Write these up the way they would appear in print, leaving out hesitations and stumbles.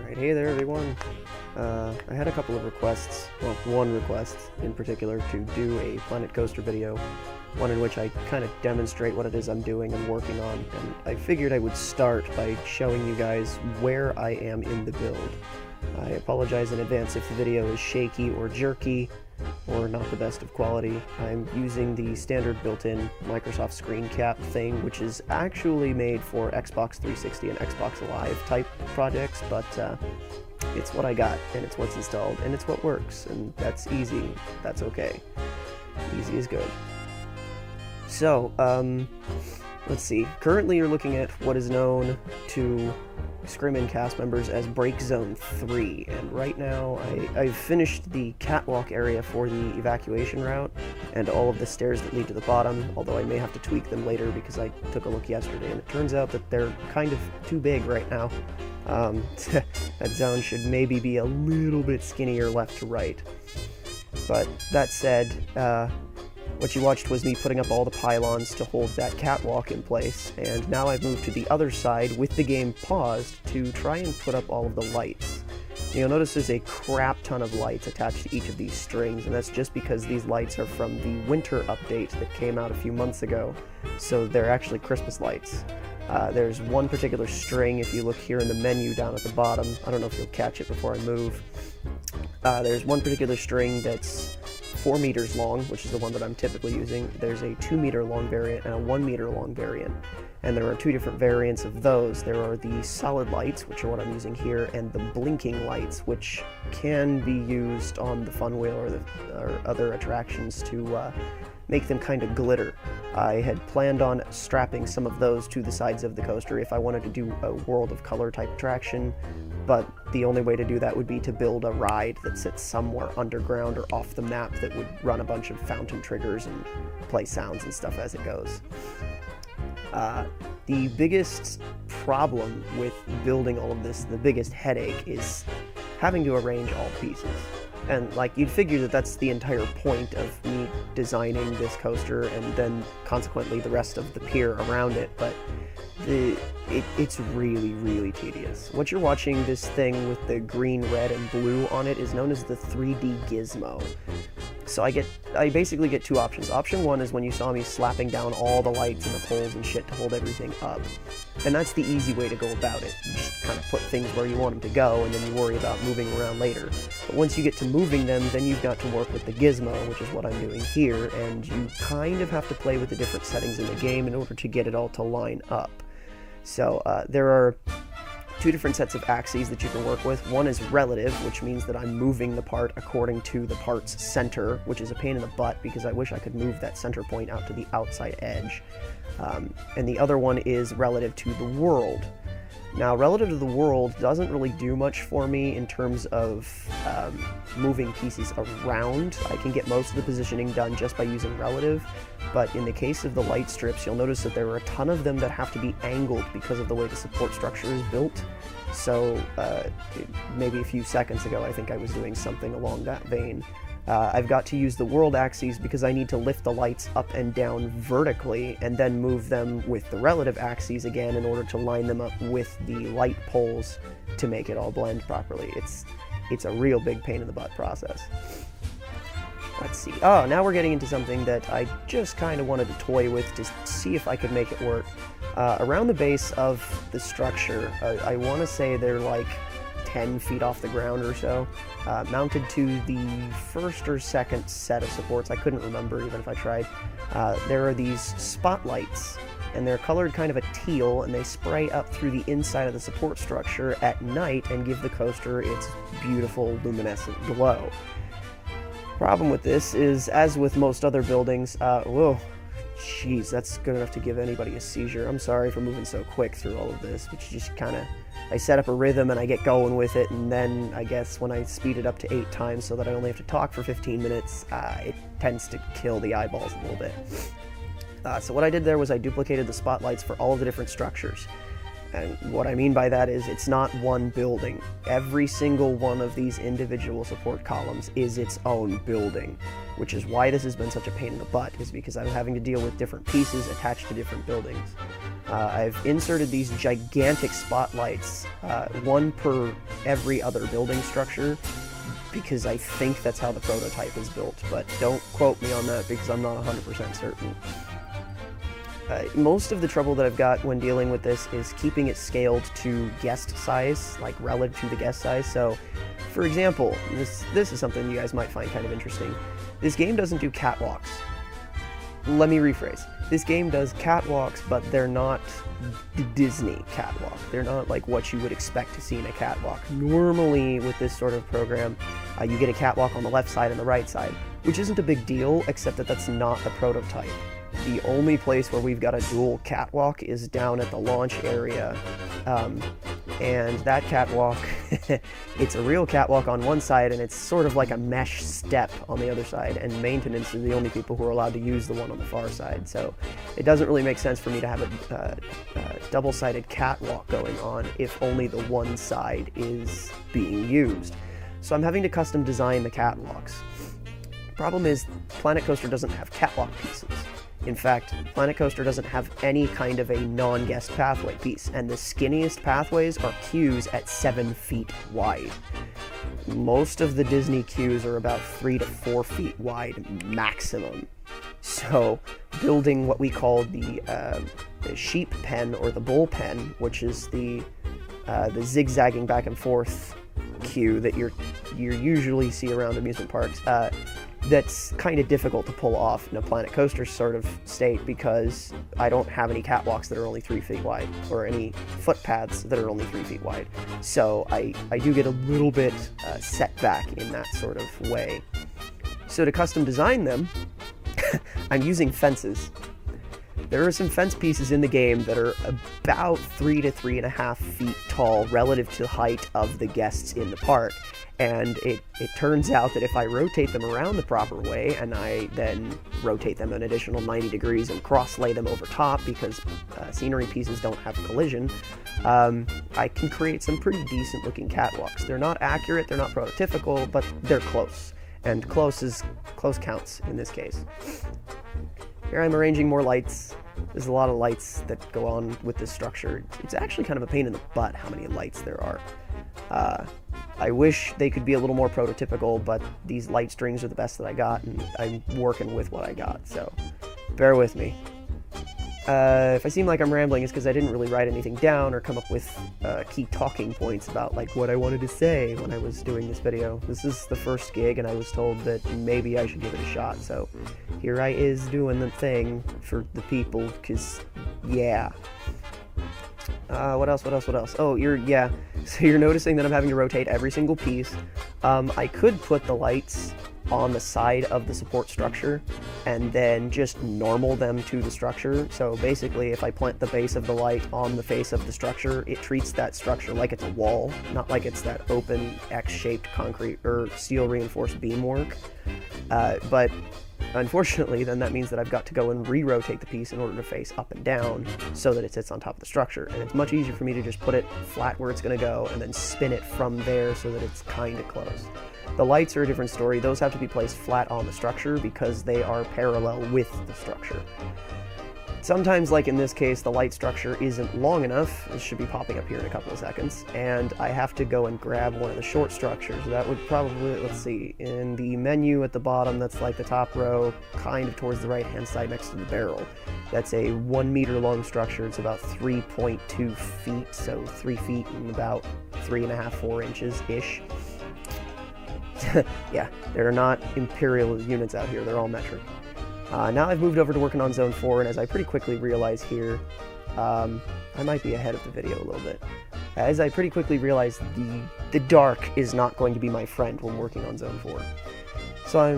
Alright, hey there everyone. I had a couple of requests, well, one request in particular to do a Planet Coaster video, one in which I kind of demonstrate what it is I'm doing and working on, and I figured I would start by showing you guys where I am in the build. I apologize in advance if the video is shaky or jerky, or not the best of quality. I'm using the standard built-in Microsoft screen cap thing, which is actually made for Xbox 360 and Xbox Live type projects, but it's what I got, and it's what's installed, and it's what works, and that's easy. That's okay. Easy is good. So, let's see. Currently you're looking at what is known to Screamin cast members as Break Zone 3, and right now I've finished the catwalk area for the evacuation route and all of the stairs that lead to the bottom, although I may have to tweak them later because I took a look yesterday and it turns out that they're kind of too big right now. That zone should maybe be a little bit skinnier left to right. But that said, what you watched was me putting up all the pylons to hold that catwalk in place, and now I've moved to the other side with the game paused to try and put up all of the lights. You'll notice there's a crap ton of lights attached to each of these strings, and that's just because these lights are from the winter update that came out a few months ago, so they're actually Christmas lights. There's one particular string, if you look here in the menu down at the bottom, I don't know if you'll catch it before I move. There's one particular string that's 4 meters long, which is the one that I'm typically using. There's a 2 meter long variant and a 1 meter long variant. And there are two different variants of those. There are the solid lights, which are what I'm using here, and the blinking lights, which can be used on the fun wheel or other attractions to make them kind of glitter. I had planned on strapping some of those to the sides of the coaster if I wanted to do a World of Color type attraction, but the only way to do that would be to build a ride that sits somewhere underground or off the map that would run a bunch of fountain triggers and play sounds and stuff as it goes. The biggest problem with building all of this, the biggest headache, is having to arrange all the pieces. And like, you'd figure that that's the entire point of me designing this coaster and then consequently the rest of the pier around it, but it's really, really tedious. What you're watching, this thing with the green, red, and blue on it, is known as the 3D gizmo. So I basically get two options. Option one is when you saw me slapping down all the lights and the poles and shit to hold everything up. And that's the easy way to go about it. You just kind of put things where you want them to go, and then you worry about moving around later. But once you get to moving them, then you've got to work with the gizmo, which is what I'm doing here, and you kind of have to play with the different settings in the game in order to get it all to line up. So there are two different sets of axes that you can work with. One is relative, which means that I'm moving the part according to the part's center, which is a pain in the butt because I wish I could move that center point out to the outside edge. And the other one is relative to the world. Now, relative to the world doesn't really do much for me in terms of moving pieces around. I can get most of the positioning done just by using relative, but in the case of the light strips, you'll notice that there are a ton of them that have to be angled because of the way the support structure is built. So maybe a few seconds ago, I think I was doing something along that vein. I've got to use the world axes because I need to lift the lights up and down vertically and then move them with the relative axes again in order to line them up with the light poles to make it all blend properly. It's a real big pain in the butt process. Let's see. Oh, now we're getting into something that I just kind of wanted to toy with to see if I could make it work. Around the base of the structure, I want to say they're like 10 feet off the ground or so, mounted to the first or second set of supports. I couldn't remember even if I tried. There are these spotlights, and they're colored kind of a teal, and they spray up through the inside of the support structure at night and give the coaster its beautiful luminescent glow. Problem with this is, as with most other buildings, whoa, jeez, that's good enough to give anybody a seizure. I'm sorry for moving so quick through all of this, but you just kind of, I set up a rhythm and I get going with it, and then I guess when I speed it up to 8 times so that I only have to talk for 15 minutes, it tends to kill the eyeballs a little bit. So what I did there was I duplicated the spotlights for all of the different structures. And what I mean by that is it's not one building. Every single one of these individual support columns is its own building, which is why this has been such a pain in the butt, is because I'm having to deal with different pieces attached to different buildings. I've inserted these gigantic spotlights, one per every other building structure, because I think that's how the prototype is built, but don't quote me on that because I'm not 100% certain. Most of the trouble that I've got when dealing with this is keeping it scaled to guest size, like relative to the guest size. So, for example, this is something you guys might find kind of interesting. This game doesn't do catwalks. Let me rephrase. This game does catwalks, but they're not Disney catwalk. They're not like what you would expect to see in a catwalk. Normally, with this sort of program, you get a catwalk on the left side and the right side, which isn't a big deal, except that that's not the prototype. The only place where we've got a dual catwalk is down at the launch area, and that catwalk, it's a real catwalk on one side, and it's sort of like a mesh step on the other side, and maintenance are the only people who are allowed to use the one on the far side, so it doesn't really make sense for me to have a double-sided catwalk going on if only the one side is being used. So I'm having to custom design the catwalks. Problem is, Planet Coaster doesn't have catwalk pieces. In fact, Planet Coaster doesn't have any kind of a non-guest pathway piece, and the skinniest pathways are queues at 7 feet wide. Most of the Disney queues are about 3 to 4 feet wide maximum. So, building what we call the sheep pen or the bull pen, which is the zigzagging back and forth queue that you usually see around amusement parks, that's kind of difficult to pull off in a Planet Coaster sort of state because I don't have any catwalks that are only 3 feet wide or any footpaths that are only 3 feet wide. So I do get a little bit set back in that sort of way. So to custom design them, I'm using fences. There are some fence pieces in the game that are about 3 to 3.5 feet tall relative to the height of the guests in the park. And it turns out that if I rotate them around the proper way, and I then rotate them an additional 90 degrees and cross-lay them over top because scenery pieces don't have collision, I can create some pretty decent-looking catwalks. They're not accurate, they're not prototypical, but they're close. And close counts in this case. Here I'm arranging more lights. There's a lot of lights that go on with this structure. It's actually kind of a pain in the butt how many lights there are. I wish they could be a little more prototypical, but these light strings are the best that I got, and I'm working with what I got, so bear with me. If I seem like I'm rambling, it's because I didn't really write anything down or come up with key talking points about like what I wanted to say when I was doing this video. This is the first gig, and I was told that maybe I should give it a shot, so here I is doing the thing for the people, because, yeah. What else? Oh, so you're noticing that I'm having to rotate every single piece. I could put the lights on the side of the support structure and then just normal them to the structure. So basically, if I plant the base of the light on the face of the structure, it treats that structure like it's a wall, not like it's that open X-shaped concrete or steel reinforced beamwork. But unfortunately, then that means that I've got to go and re-rotate the piece in order to face up and down so that it sits on top of the structure. And it's much easier for me to just put it flat where it's going to go and then spin it from there so that it's kind of close. The lights are a different story. Those have to be placed flat on the structure because they are parallel with the structure. Sometimes, like in this case, the light structure isn't long enough. It should be popping up here in a couple of seconds. And I have to go and grab one of the short structures. That would probably, let's see, in the menu at the bottom, that's like the top row, kind of towards the right-hand side next to the barrel. That's a 1 meter long structure. It's about 3.2 feet, so 3 feet and about 3.5, 4 inches-ish. Yeah, there are not imperial units out here. They're all metric. Now I've moved over to working on Zone 4, and as I pretty quickly realize here, I might be ahead of the video a little bit. As I pretty quickly realize, the dark is not going to be my friend when working on Zone 4. So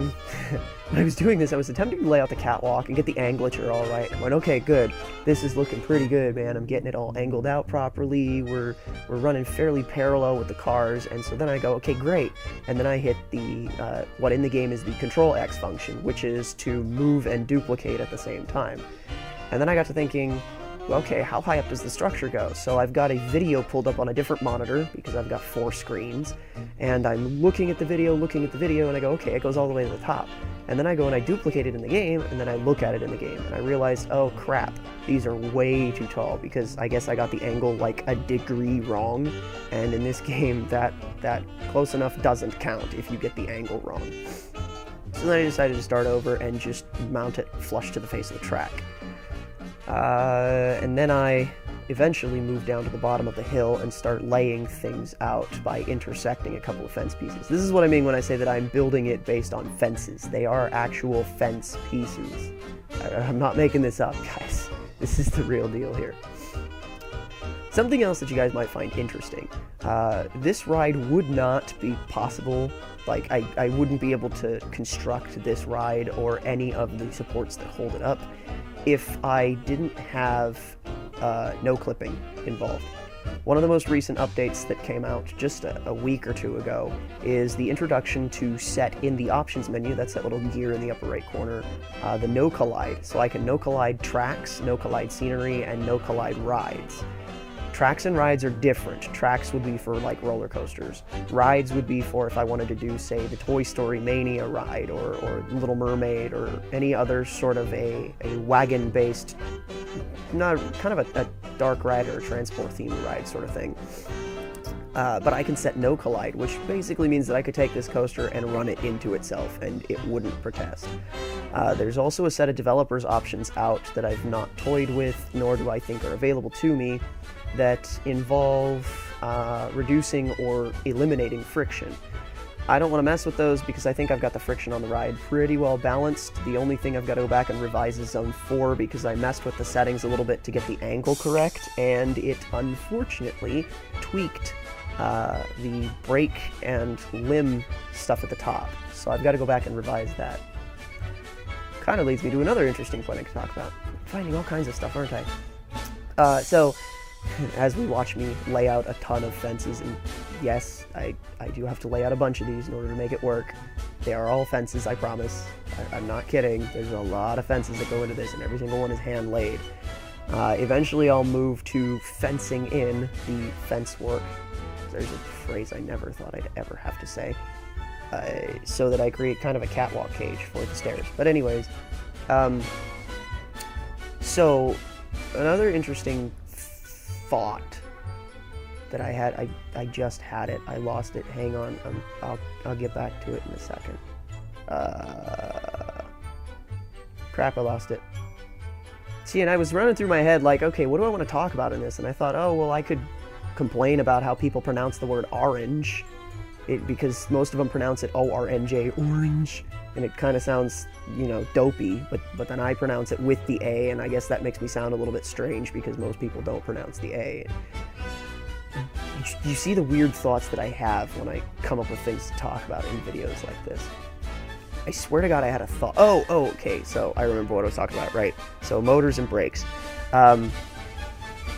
when I was doing this, I was attempting to lay out the catwalk and get the anglature all right. I went, okay, good. This is looking pretty good, man. I'm getting it all angled out properly. We're running fairly parallel with the cars. And so then I go, okay, great. And then I hit the, what in the game is the Control X function, which is to move and duplicate at the same time. And then I got to thinking, okay, how high up does the structure go? So I've got a video pulled up on a different monitor because I've got 4 screens, and I'm looking at the video, and I go, okay, it goes all the way to the top. And then I go and I duplicate it in the game, and then I look at it in the game, and I realized, oh crap, these are way too tall, because I guess I got the angle like a degree wrong, and in this game, that close enough doesn't count if you get the angle wrong. So then I decided to start over and just mount it flush to the face of the track. And then I eventually move down to the bottom of the hill and start laying things out by intersecting a couple of fence pieces. This is what I mean when I say that I'm building it based on fences. They are actual fence pieces. I'm not making this up, guys. This is the real deal here. Something else that you guys might find interesting. This ride would not be possible. Like, I wouldn't be able to construct this ride or any of the supports that hold it up if I didn't have no clipping involved. One of the most recent updates that came out just a week or two ago is the introduction to set in the options menu, that's that little gear in the upper right corner, the no collide. So I can no collide tracks, no collide scenery, and no collide rides. Tracks and rides are different. Tracks would be for like roller coasters. Rides would be for if I wanted to do, say, the Toy Story Mania ride or Little Mermaid or any other sort of a wagon-based, kind of a dark ride or a transport-themed ride sort of thing. But I can set no collide, which basically means that I could take this coaster and run it into itself and it wouldn't protest. There's also a set of developers options out that I've not toyed with, nor do I think are available to me, that involve reducing or eliminating friction. I don't want to mess with those because I think I've got the friction on the ride pretty well balanced. The only thing I've got to go back and revise is Zone 4 because I messed with the settings a little bit to get the angle correct, and it unfortunately tweaked the brake and limb stuff at the top. So I've got to go back and revise that. Kind of leads me to another interesting point I could talk about. I'm finding all kinds of stuff, aren't I? So as we watch me lay out a ton of fences, and yes, I do have to lay out a bunch of these in order to make it work. They are all fences, I promise. I'm not kidding. There's a lot of fences that go into this, and every single one is hand laid. Eventually I'll move to fencing in the fence work. There's a phrase I never thought I'd ever have to say. So that I create kind of a catwalk cage for the stairs. But anyways, so another interesting thought that I had, I just had it. I lost it. Hang on. I'll get back to it in a second. Crap, I lost it. See, and I was running through my head like, okay, what do I want to talk about in this? And I thought, oh, well, I could complain about how people pronounce the word orange. Because most of them pronounce it O-R-N-J, orange, and it kind of sounds, you know, dopey, but then I pronounce it with the A, and I guess that makes me sound a little bit strange because most people don't pronounce the A. You see the weird thoughts that I have when I come up with things to talk about in videos like this. I swear to God I had a thought. Oh, okay, so I remember what I was talking about, right. So motors and brakes.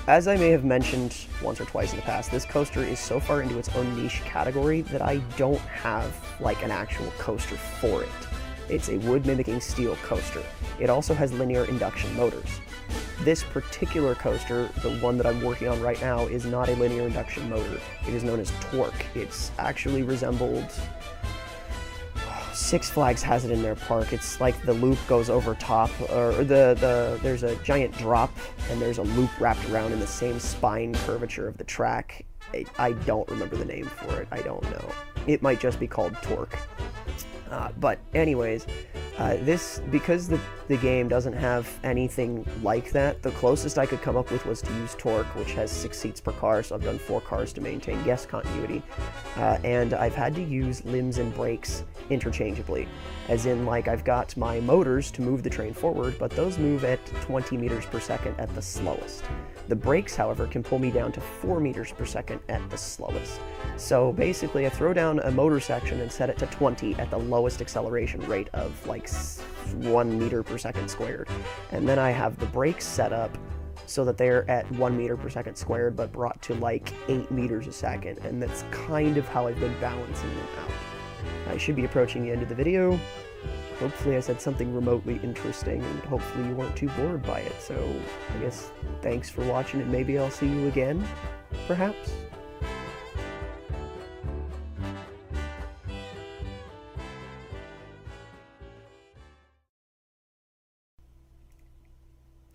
As I may have mentioned once or twice in the past, this coaster is so far into its own niche category that I don't have like an actual coaster for it. It's a wood mimicking steel coaster. It also has linear induction motors. This particular coaster, the one that I'm working on right now, is not a linear induction motor. It is known as torque. It's actually resembled... Six Flags has it in their park. It's like the loop goes over top, or there's a giant drop, and there's a loop wrapped around in the same spine curvature of the track. I don't remember the name for it. I don't know. It might just be called torque. But anyways, because the game doesn't have anything like that, the closest I could come up with was to use torque, which has 6 seats per car, so I've done 4 cars to maintain guest continuity. And I've had to use limbs and brakes interchangeably, as in, like, I've got my motors to move the train forward, but those move at 20 meters per second at the slowest. The brakes, however, can pull me down to 4 meters per second at the slowest. So basically, I throw down a motor section and set it to 20 at the lowest acceleration rate of like 1 meter per second squared. And then I have the brakes set up so that they're at 1 meter per second squared, but brought to like 8 meters a second. And that's kind of how I've been balancing them out. I should be approaching the end of the video. Hopefully I said something remotely interesting, and hopefully you weren't too bored by it. So I guess thanks for watching, and maybe I'll see you again, perhaps?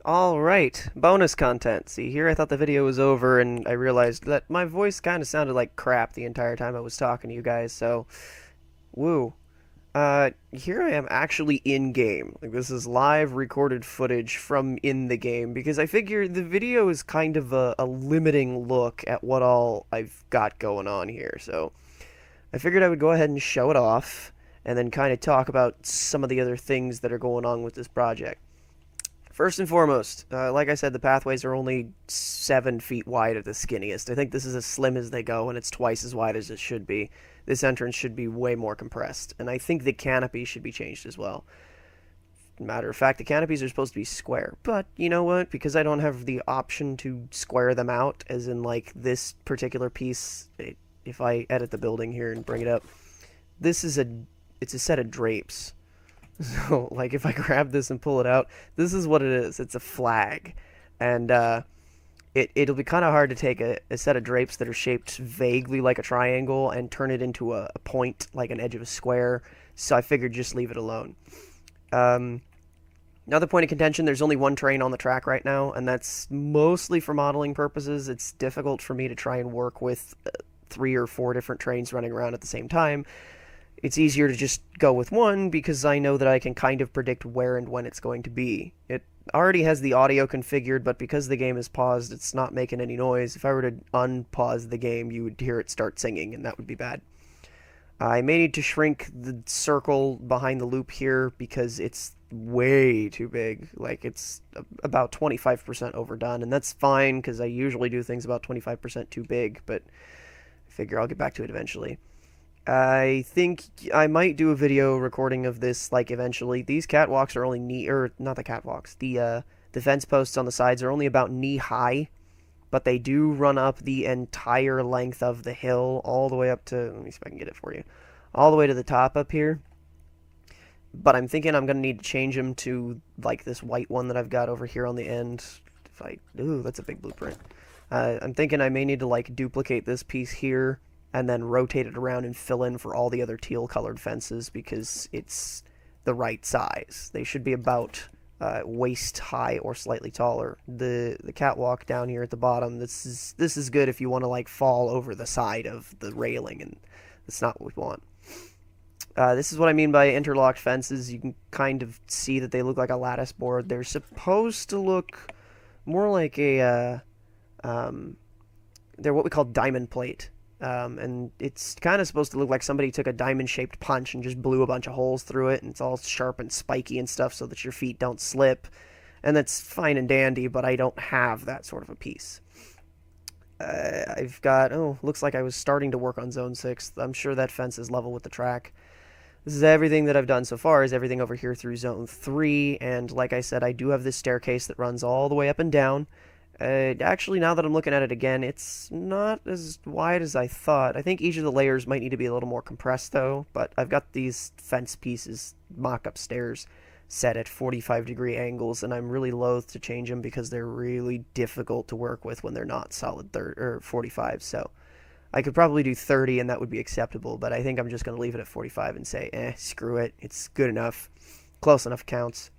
Alright, bonus content. See, here I thought the video was over, and I realized that my voice kind of sounded like crap the entire time I was talking to you guys, so... Woo. Here I am actually in-game. Like, this is live recorded footage from in the game, because I figure the video is kind of a limiting look at what all I've got going on here, so... I figured I would go ahead and show it off, and then kind of talk about some of the other things that are going on with this project. First and foremost, like I said, the pathways are only 7 feet wide at the skinniest. I think this is as slim as they go, and it's twice as wide as it should be. This entrance should be way more compressed, and I think the canopy should be changed as well. Matter of fact, the canopies are supposed to be square, but you know what? Because I don't have the option to square them out, as in, like, this particular piece, if I edit the building here and bring it up, it's a set of drapes. So, like, if I grab this and pull it out, this is what it is. It's a flag. And, it'll be kind of hard to take a set of drapes that are shaped vaguely like a triangle and turn it into a point, like an edge of a square. So I figured just leave it alone. Another point of contention, there's only one train on the track right now, and that's mostly for modeling purposes. It's difficult for me to try and work with 3 or 4 different trains running around at the same time. It's easier to just go with one because I know that I can kind of predict where and when it's going to be. It already has the audio configured, but because the game is paused, it's not making any noise. If I were to unpause the game, you would hear it start singing, and that would be bad. I may need to shrink the circle behind the loop here because it's way too big. Like, it's about 25% overdone, and that's fine because I usually do things about 25% too big, but I figure I'll get back to it eventually. I think I might do a video recording of this, like, eventually. These catwalks are only not the catwalks, the fence posts on the sides are only about knee-high, but they do run up the entire length of the hill, all the way up to, let me see if I can get it for you, all the way to the top up here. But I'm thinking I'm going to need to change them to, like, this white one that I've got over here on the end. Ooh, that's a big blueprint. I'm thinking I may need to, like, duplicate this piece here, and then rotate it around and fill in for all the other teal-colored fences because it's the right size. They should be about waist-high or slightly taller. The catwalk down here at the bottom, this is good if you want to, like, fall over the side of the railing, and that's not what we want. This is what I mean by interlocked fences. You can kind of see that they look like a lattice board. They're supposed to look more like they're what we call diamond plate. And it's kind of supposed to look like somebody took a diamond-shaped punch and just blew a bunch of holes through it, and it's all sharp and spiky and stuff so that your feet don't slip. And that's fine and dandy, but I don't have that sort of a piece. I've got, looks like I was starting to work on Zone 6. I'm sure that fence is level with the track. This is everything that I've done so far, is everything over here through Zone 3, and like I said, I do have this staircase that runs all the way up and down. Actually, now that I'm looking at it again, it's not as wide as I thought. I think each of the layers might need to be a little more compressed, though, but I've got these fence pieces, mock-up stairs, set at 45-degree angles, and I'm really loath to change them because they're really difficult to work with when they're not solid 45, so I could probably do 30 and that would be acceptable, but I think I'm just going to leave it at 45 and say, screw it, it's good enough, close enough counts.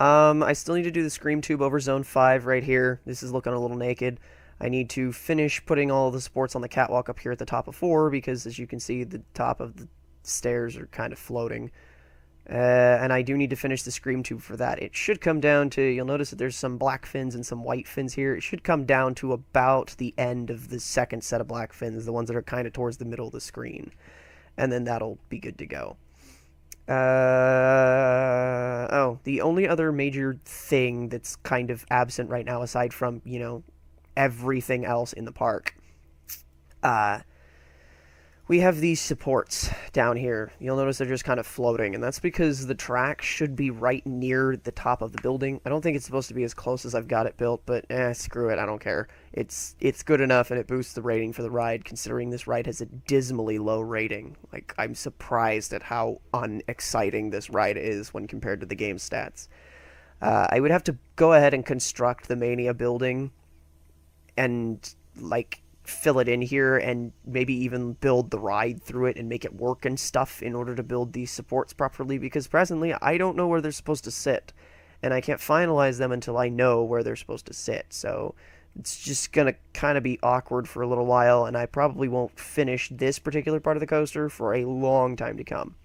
I still need to do the scream tube over Zone 5 right here. This is looking a little naked. I need to finish putting all the supports on the catwalk up here at the top of 4 because, as you can see, the top of the stairs are kind of floating. And I do need to finish the scream tube for that. It should come down to, you'll notice that there's some black fins and some white fins here. It should come down to about the end of the second set of black fins, the ones that are kind of towards the middle of the screen. And then that'll be good to go. The only other major thing that's kind of absent right now, aside from, you know, everything else in the park, we have these supports down here. You'll notice they're just kind of floating, and that's because the track should be right near the top of the building. I don't think it's supposed to be as close as I've got it built, but screw it, I don't care. It's good enough, and it boosts the rating for the ride, considering this ride has a dismally low rating. Like, I'm surprised at how unexciting this ride is when compared to the game stats. I would have to go ahead and construct the Mania building and, like, fill it in here and maybe even build the ride through it and make it work and stuff in order to build these supports properly, because presently I don't know where they're supposed to sit, and I can't finalize them until I know where they're supposed to sit. So it's just gonna kind of be awkward for a little while, and I probably won't finish this particular part of the coaster for a long time to come.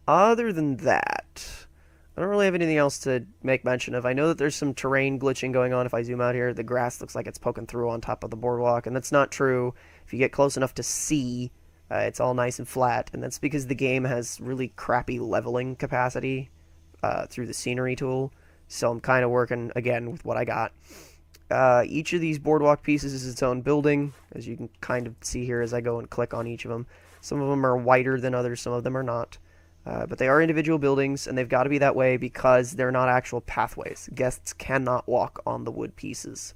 Other than that, I don't really have anything else to make mention of. I know that there's some terrain glitching going on. If I zoom out here, the grass looks like it's poking through on top of the boardwalk, and that's not true. If you get close enough to see, it's all nice and flat, and that's because the game has really crappy leveling capacity through the scenery tool, so I'm kind of working, again, with what I got. Each of these boardwalk pieces is its own building, as you can kind of see here as I go and click on each of them. Some of them are wider than others, some of them are not. But they are individual buildings, and they've got to be that way because they're not actual pathways. Guests cannot walk on the wood pieces.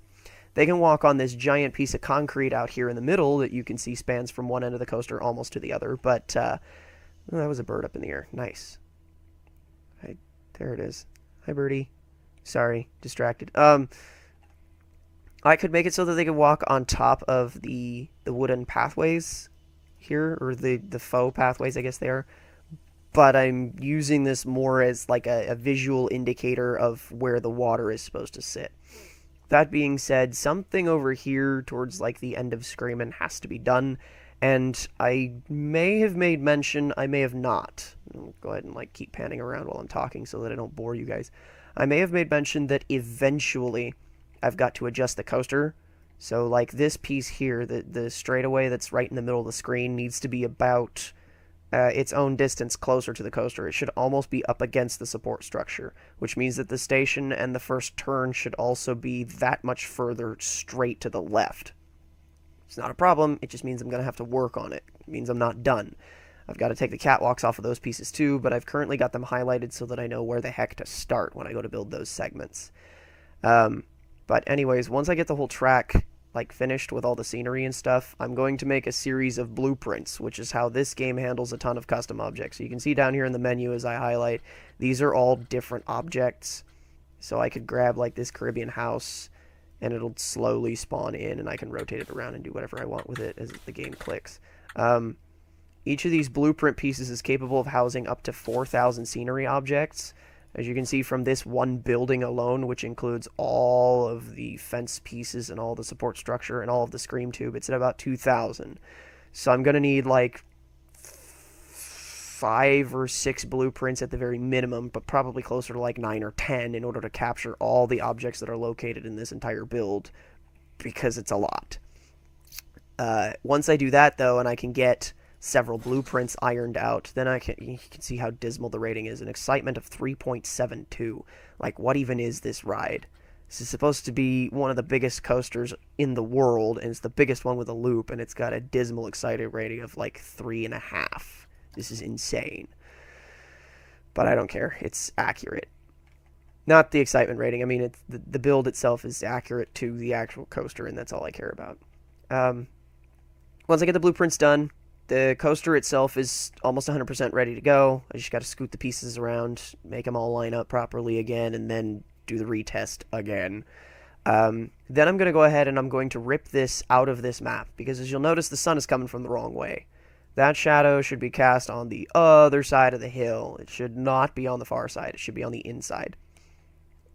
They can walk on this giant piece of concrete out here in the middle that you can see spans from one end of the coaster almost to the other, but oh, that was a bird up in the air. Nice. There it is. Hi, birdie. Sorry, distracted. I could make it so that they could walk on top of the wooden pathways here, or the faux pathways, I guess they are. But I'm using this more as like a visual indicator of where the water is supposed to sit. That being said, something over here towards like the end of Screamin has to be done, and I may have made mention, I may have not. I'll go ahead and like keep panning around while I'm talking so that I don't bore you guys. I may have made mention that eventually I've got to adjust the coaster. So like this piece here, the straightaway that's right in the middle of the screen needs to be about its own distance closer to the coaster. It should almost be up against the support structure, which means that the station and the first turn should also be that much further straight to the left. It's not a problem, it just means I'm going to have to work on it. It means I'm not done. I've got to take the catwalks off of those pieces too, but I've currently got them highlighted so that I know where the heck to start when I go to build those segments. But anyways, once I get the whole track like finished with all the scenery and stuff, I'm going to make a series of blueprints, which is how this game handles a ton of custom objects. So you can see down here in the menu as I highlight, these are all different objects. So I could grab like this Caribbean house and it'll slowly spawn in, and I can rotate it around and do whatever I want with it as the game clicks. Each of these blueprint pieces is capable of housing up to 4,000 scenery objects. As you can see from this one building alone, which includes all of the fence pieces and all the support structure and all of the scream tube, it's at about 2,000. So I'm going to need like 5 or 6 blueprints at the very minimum, but probably closer to like 9 or 10 in order to capture all the objects that are located in this entire build, because it's a lot. Once I do that, though, and I can get several blueprints ironed out, then you can see how dismal the rating is. An excitement of 3.72. Like, what even is this ride? This is supposed to be one of the biggest coasters in the world, and it's the biggest one with a loop, and it's got a dismal excited rating of like 3.5. This is insane. But I don't care. It's accurate. Not the excitement rating. I mean, the build itself is accurate to the actual coaster, and that's all I care about. Once I get the blueprints done, the coaster itself is almost 100% ready to go. I just got to scoot the pieces around, make them all line up properly again, and then do the retest again. Then I'm going to go ahead and I'm going to rip this out of this map, because as you'll notice, the sun is coming from the wrong way. That shadow should be cast on the other side of the hill. It should not be on the far side. It should be on the inside.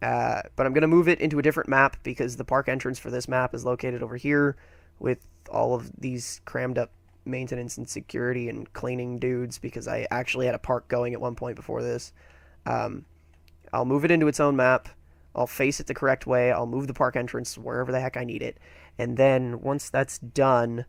But I'm going to move it into a different map, because the park entrance for this map is located over here with all of these crammed up maintenance and security and cleaning dudes, because I actually had a park going at one point before this. I'll move it into its own map. I'll face it the correct way. I'll move the park entrance wherever the heck I need it. And then once that's done,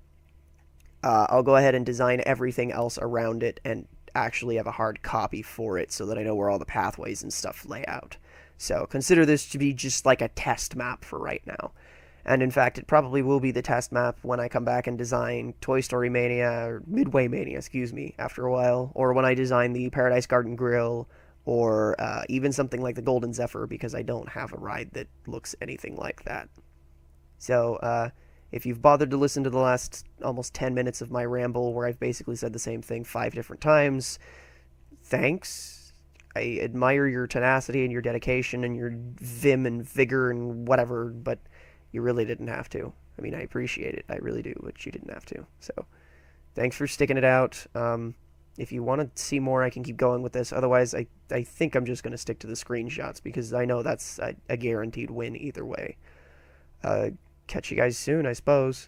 I'll go ahead and design everything else around it and actually have a hard copy for it so that I know where all the pathways and stuff lay out. So consider this to be just like a test map for right now. And in fact, it probably will be the test map when I come back and design Toy Story Mania, or Midway Mania, excuse me, after a while, or when I design the Paradise Garden Grill, or even something like the Golden Zephyr, because I don't have a ride that looks anything like that. So, if you've bothered to listen to the last almost 10 minutes of my ramble, where I've basically said the same thing 5 different times, thanks. I admire your tenacity and your dedication and your vim and vigor and whatever, but you really didn't have to. I mean, I appreciate it. I really do, but you didn't have to. So, thanks for sticking it out. If you want to see more, I can keep going with this. Otherwise, I think I'm just going to stick to the screenshots because I know that's a guaranteed win either way. Catch you guys soon, I suppose.